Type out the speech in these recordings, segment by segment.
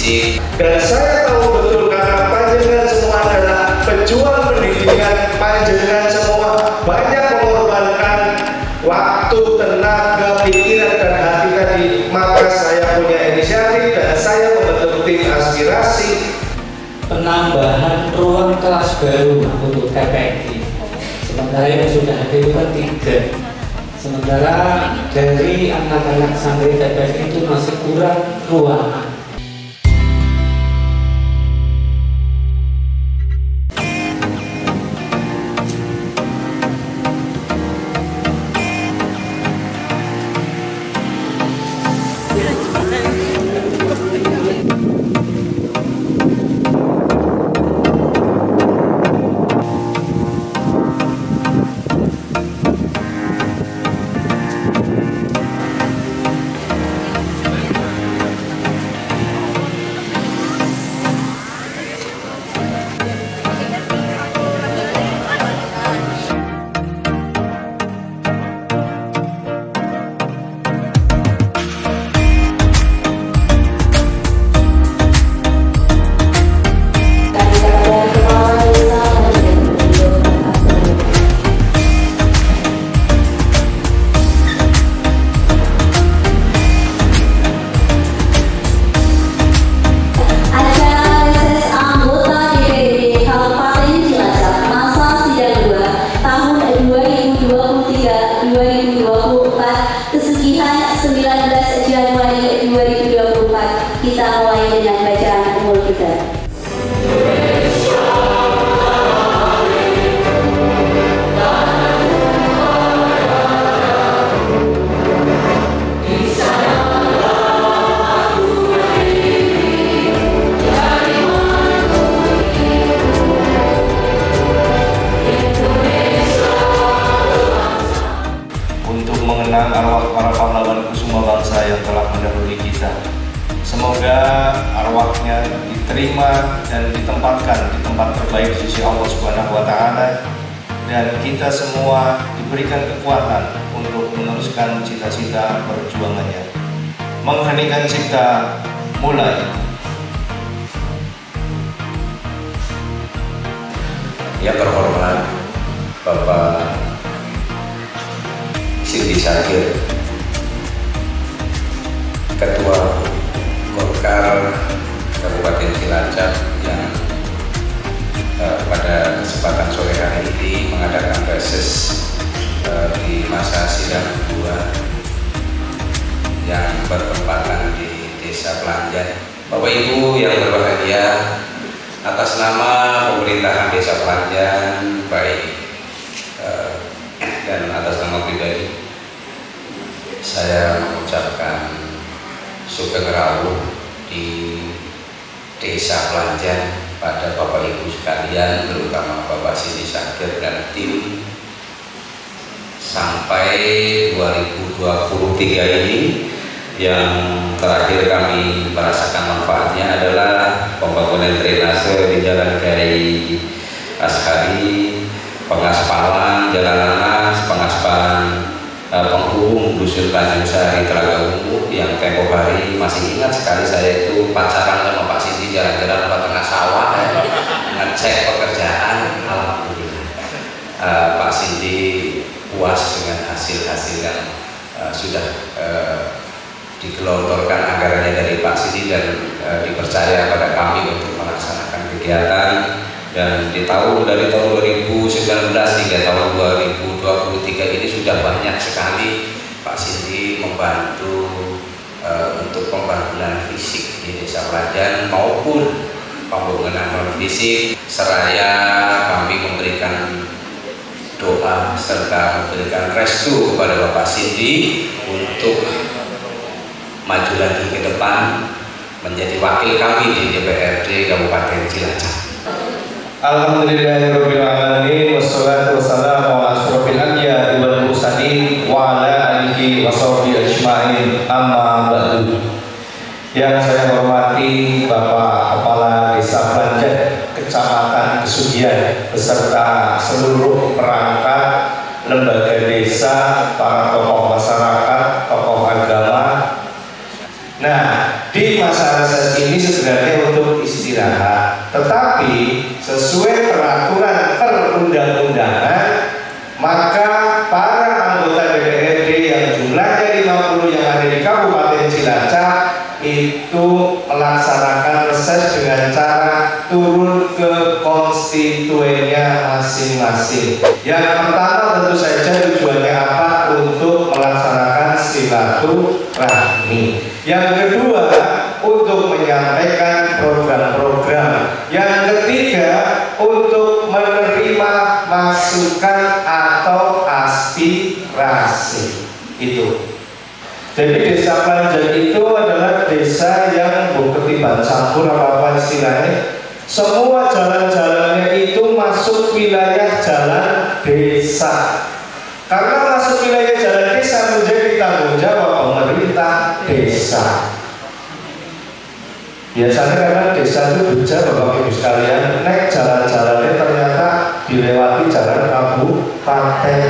fisik. Dan saya tahu betul karena panjenengan semua adalah pejuang pendidikan, panjenengan semua banyak mengorbankan waktu, tenaga, pikiran, dan hati tadi. Maka saya punya inisiatif dan saya membentuk tim aspirasi penambahan ruang kelas baru untuk TPI. Sementara yang sudah ada itu kan 3. Sementara dari anak-anak santri TPI itu masih kurang ruangan. Kesugihan 19 Januari 2024 kita mulai dengan bacaan umul kita. Mengenang arwah para pahlawan kusuma bangsa yang telah mendahului kita. Semoga arwahnya diterima dan ditempatkan di tempat terbaik di sisi Allah Subhanahu wa Ta'ala, dan kita semua diberikan kekuatan untuk meneruskan cita-cita perjuangannya. Mengheningkan cipta, mulai. Yang terhormat Bapak Sindi Syakir, Ketua Golkar Kabupaten Cilacap, yang pada kesempatan sore hari ini mengadakan reses di masa sidang kedua yang bertempatan di Desa Pelanjan. Bapak Ibu yang berbahagia, atas nama pemerintahan Desa Pelanjan dan atas nama pribadi, saya mengucapkan sugeng rawuh di Desa Pelanjan pada Bapak Ibu sekalian, terutama Bapak Sindi Syakir dan tim, sampai 2023 ini yang terakhir kami merasakan manfaatnya adalah pembangunan drainase di Jalan Kiai Ashari, pengaspalan Jalan Nanas, pengaspalan penghubung Dusun Tanjung Sari Telaga Ungu, yang tempo hari masih ingat sekali saya itu pacaran sama Pak Sindi jalan-jalan ke tengah sawah ngecek pekerjaan. Alhamdulillah Pak Sindi puas dengan hasil-hasil yang sudah digelontorkan anggarannya dari Pak Sindi, dan dipercaya pada kami untuk melaksanakan kegiatan. Dan dari tahun 2019 hingga tahun 2023 ini sudah banyak sekali Pak Sindi membantu untuk pembangunan fisik di Desa Pelanjan maupun pembangunan non fisik, seraya kami memberikan doa serta memberikan restu kepada Bapak Sindi untuk maju lagi ke depan menjadi wakil kami di DPRD Kabupaten Cilacap. Alhamdulillahirabbil alamin, wassalatu wassalamu ala asyrofil anbiya'i wal mursalin wa ala alihi washabihi ajmain, amma ba'du. Yang saya hormati Bapak Kepala Desa Pelanjan Kecamatan Kesugihan beserta seluruh perangkat lembaga desa, para tokoh masyarakat, tokoh agama. Nah, di masa reses ini sebenarnya untuk istirahat, tetapi sesuai peraturan perundang-undangan, maka para anggota DPRD yang jumlahnya 50 yang ada di Kabupaten Cilacap itu melaksanakan reses dengan cara turun ke konstituennya masing-masing. Yang pertama tentu saja tujuannya apa? Untuk melaksanakan silaturahmi. Yang kedua, untuk menyampaikan program-program. Yang ketiga, untuk menerima masukan atau aspirasi. Itu. Jadi desa Planjan itu adalah desa yang ketiban campur apa istilahnya. Semua jalan-jalannya itu masuk wilayah jalan desa. Karena masuk wilayah jalan desa menjadi tanggung jawab pemerintah desa. Biasanya karena desa itu beja Bapak Ibu sekalian, naik jalan-jalannya ternyata dilewati jalan kabupaten.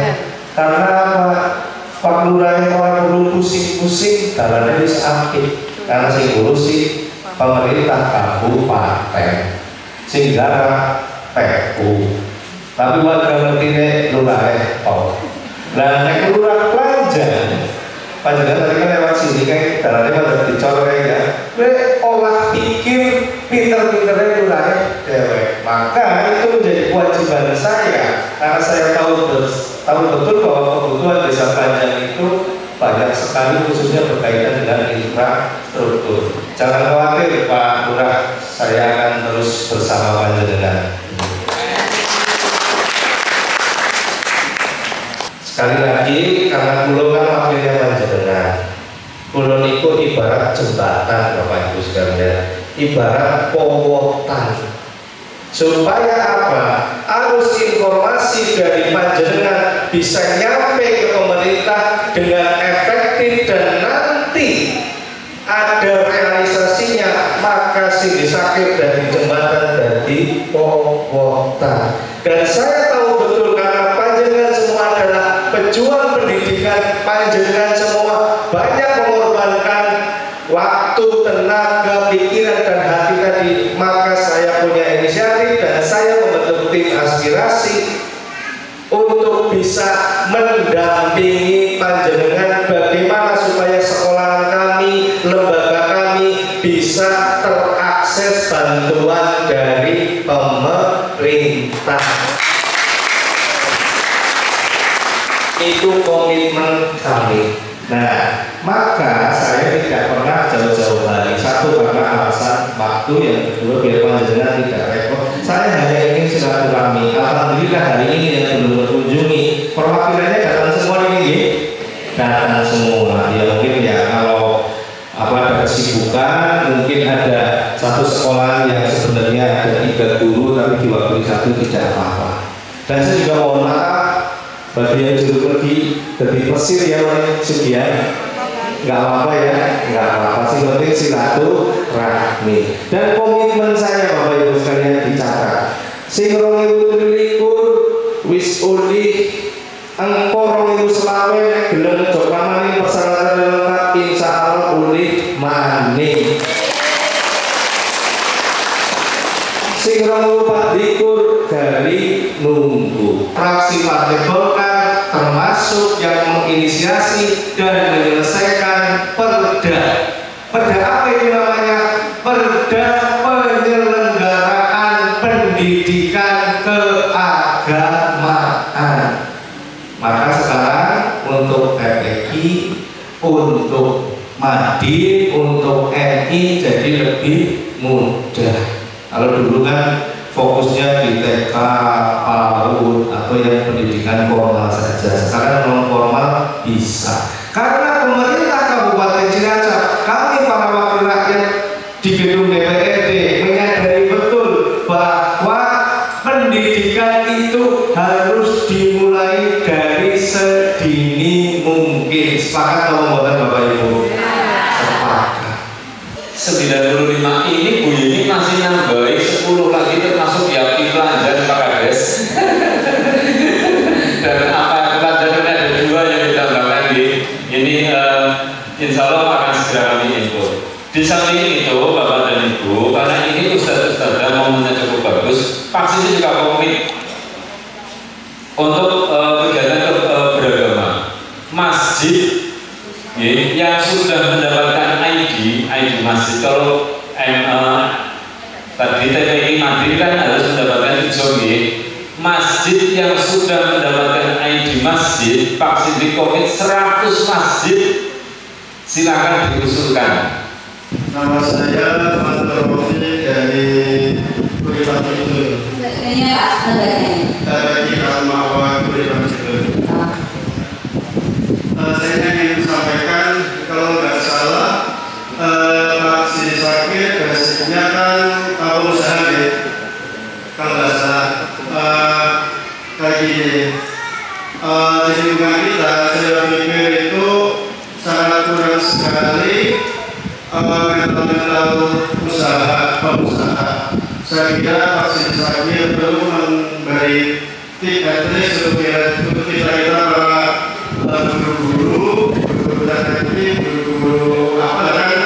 Karena apa? Pak Lurah orang perlu pusing-pusing jalannya wis apik. Karena sing ngurusi pemerintah kabupaten, sing garap PU. Tapi warga ngertine lurah oh. Nah, nek Lurah Planjan, panjenengan tadi kan lewat sini kayak jalannya pada dicor ya. Olah pikir pinter-pinternya lurahnya dewek. Maka itu menjadi kewajiban saya karena saya tahu betul bahwa kebutuhan desa Planjan itu banyak sekali khususnya berkaitan dengan infrastruktur. Jangan khawatir Pak Lurah, saya akan terus bersama panjenengan. Sekali lagi karena kulo kan wakilnya panjenengan. Kulo niku ibarat jembatan Bapak Ibu sekalian, ibarat powotan. Supaya apa? Arus informasi dari panjenengan bisa nyampe ke pemerintah dengan efektif dan nanti ada realisasinya, maka sing disakit dari jembatan dari powotan. Dan saya tahu betul karena panjenengan semua adalah pejuang pendidikan, panjenengan semua banyak mengorbankan waktu, tenaga, pikiran dan hati tadi, maka saya punya inisiatif dan saya membentuk tim aspirasi untuk bisa mendampingi panjenengan bagaimana supaya sekolah kami, lembaga kami bisa terakses bantuan dari pemerintah. Itu komitmen kami. Nah, maka saya tidak pernah jauh-jauh hari. Satu karena alasan waktu, yang kedua biar panjenengan tidak repot. Saya hanya ingin silaturahmi. Alhamdulillah hari ini yang belum berkunjungi perwakilannya datang semua ini, datang semua. Ya mungkin ya kalau ada kesibukan, mungkin ada satu sekolah yang sebenarnya ada 3 guru tapi diwakili 1 tidak apa-apa. Dan saya juga mohon maaf bagi yang juru pergi dari Mesir ya sekian, nggak apa-apa ya, nggak apa-apa sih, penting silaturahmi. Dan komitmen saya Bapak Ibu sekalian dicatat. Sing 2023 wis uli engko 2025 gelem joklamani persyaratan lengkap insyaallah uli maning. Sing 2024 dari nunggu. Fraksi Partai Golkar termasuk yang menginisiasi dan menyelesaikan perda. Perda apa itu namanya? Perda penyelenggaraan pendidikan keagamaan. Maka sekarang untuk PPI, untuk Madin, untuk NI jadi lebih mudah. Kalau dulu kan fokusnya di TK, PAUD atau yang pendidikan formal saja. Sekarang non formal bisa. Karena pemerintah Kabupaten Cilacap, kami para wakil rakyat di gedung DPRD menyadari betul bahwa pendidikan itu harus dimulai dari sedini mungkin. Sepakat atau membuat Bapak Ibu? Sepakat. 95 ini Bu Yuni masih nambahin 10 lagi termasuk yang di Planjan Pak Kades. Dan apa Planjan ini ada 2 yang ditambahkan ini insya Allah akan segera kami info. Di samping itu Bapak dan Ibu, untuk kegiatan beragama. Masjid yang sudah mendapatkan ID masjid, kalau tadi TPI Madrid kan harus mendapatkan izin. Masjid yang sudah mendapatkan ID masjid vaksin di COVID 100 masjid, silakan diusulkan. Nama saya Fatur Rofi dari Kuripan Kidul. Ini Pak, Dari Al-Ma'wa Kuripan Kidul. Saya ingin sampaikan, kalau nggak salah, Pak Si Sakir basicnya kan pengusaha ya, kalau nggak salah. Kayak gini, di lingkungan kita, saya pikir itu sangat kurang sekali mental pengusaha. Saya kira Pak Si Sakir perlu memberi tips untuk kita para guru-guru apa kan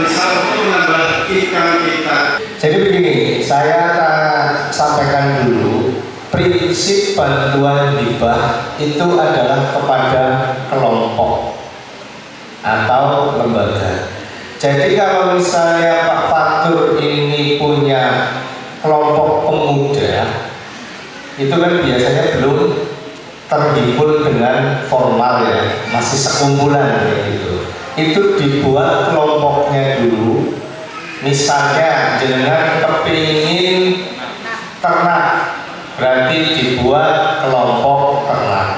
bisa untuk menambah ikan kita. Jadi begini, saya akan sampaikan dulu prinsip bantuan hibah itu adalah kepada kelompok atau lembaga. Jadi kalau misalnya Pak Fatur ini punya kelompok pemuda, itu kan biasanya belum terhimpun dengan formal ya, masih sekumpulan gitu. Itu dibuat kelompoknya dulu. Misalnya jenengan kepingin ternak, berarti dibuat kelompok ternak.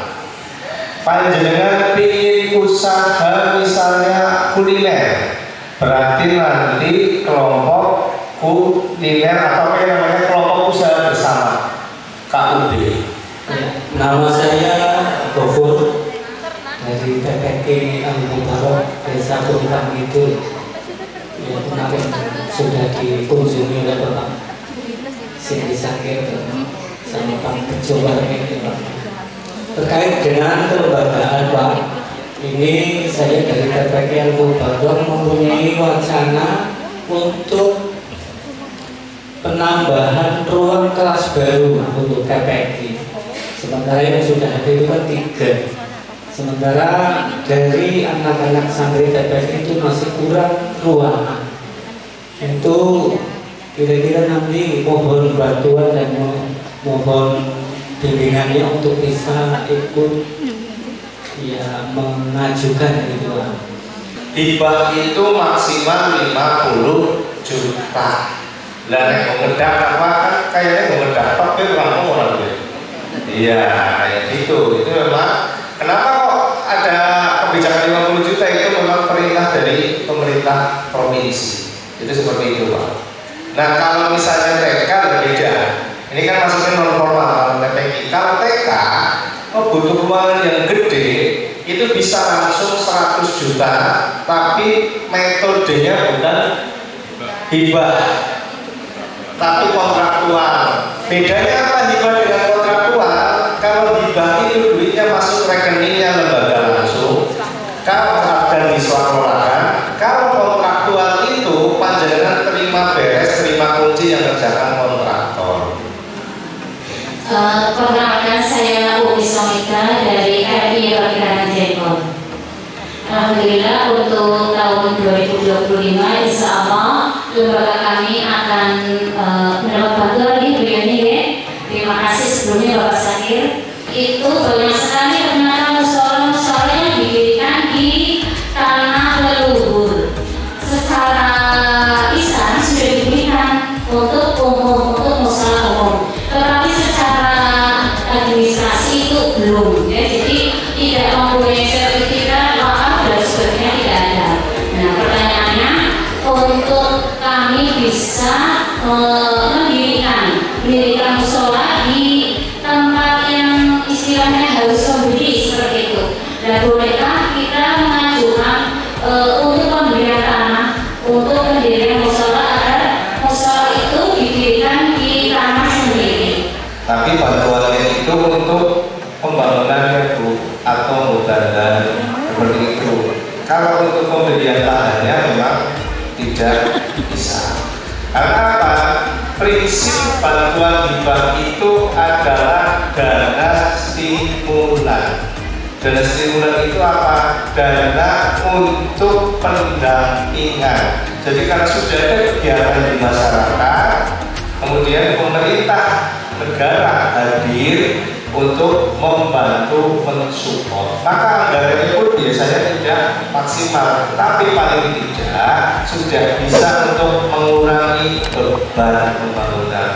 Panjenengan pingin usaha misalnya kuliner, berarti nanti kelompok kuliner atau apa yang namanya kelompok usaha bersama, KUB. Nama saya Gofur dari TPK Al-Mubarok Desa Kuripan Kidul. Ya, kemarin sudah dikunjungi oleh Bapak Sindi Sakir sama Pak Ketua ini, Pak. Terkait dengan kelembagaan, Pak, ini saya dari TPK Al-Mubarok mempunyai wacana untuk penambahan ruang kelas baru untuk TPK. Sementara yang sudah ada itu kan 3. Sementara dari anak-anak santri TPK itu masih kurang ruangan. Itu kira-kira nanti mohon bantuan dan mohon bimbingannya untuk bisa ikut ya mengajukan gitu. Hibah itu maksimal 50 juta. Lah nek ngedak apa kan kayaknya ngedak tapi langsung orang gitu. Iya, kayak gitu. Itu memang kenapa kok ada kebijakan 50 juta itu memang perintah dari pemerintah provinsi. Itu seperti itu, Pak. Nah, kalau misalnya TK berbeda. Ini kan masuknya non formal TPK. Kalau TK butuh ruangan yang gede, itu bisa langsung 100 juta, tapi metodenya bukan hibah, tapi kontraktual. Bedanya apa hibah dengan kontraktual? Kalau hibah itu duitnya masuk rekeningnya lembaga langsung, kalau akan diswakolakan. Kalau kontraktual itu panjenengan terima beres, terima kunci yang kerjakan kontraktor. Perkenalkan, saya Umi Somika dari RI Perkiraan Jengkol. Alhamdulillah untuk tahun 2025 insya Allah lembaga kami akan mendapat bantuan di beliau ini. Terima kasih sebelumnya Bapak Sakir. Itu banyak sekali ternyata musola-musola yang didirikan di tanah leluhur. Secara lisan sudah diberikan untuk umum, untuk musola umum. Tetapi secara administrasi itu belum, ya, jadi tidak mempunyai sertifikat wakaf dan sebagainya, tidak ada. Nah, pertanyaannya untuk kami bisa mendirikan musola di tempat yang istilahnya harus membeli seperti itu. Dan bolehkah kita mengajukan untuk pembelian tanah untuk pendirian musola agar musola itu didirikan di tanah sendiri? Tapi bantuannya itu untuk pembangunannya Bu atau mudahan seperti itu. Kalau untuk pembelian lahannya memang tidak bisa. Karena apa? prinsip bantuan hibah itu adalah dana stimulan. Dana stimulan itu apa? Dana untuk pendampingan. Jadi karena sudah ada kegiatan di masyarakat, kemudian pemerintah negara hadir untuk membantu mensupport, maka anggarannya pun biasanya tidak maksimal, tapi paling tidak sudah bisa untuk mengurangi beban pembangunan.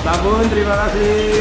Sabun, terima kasih.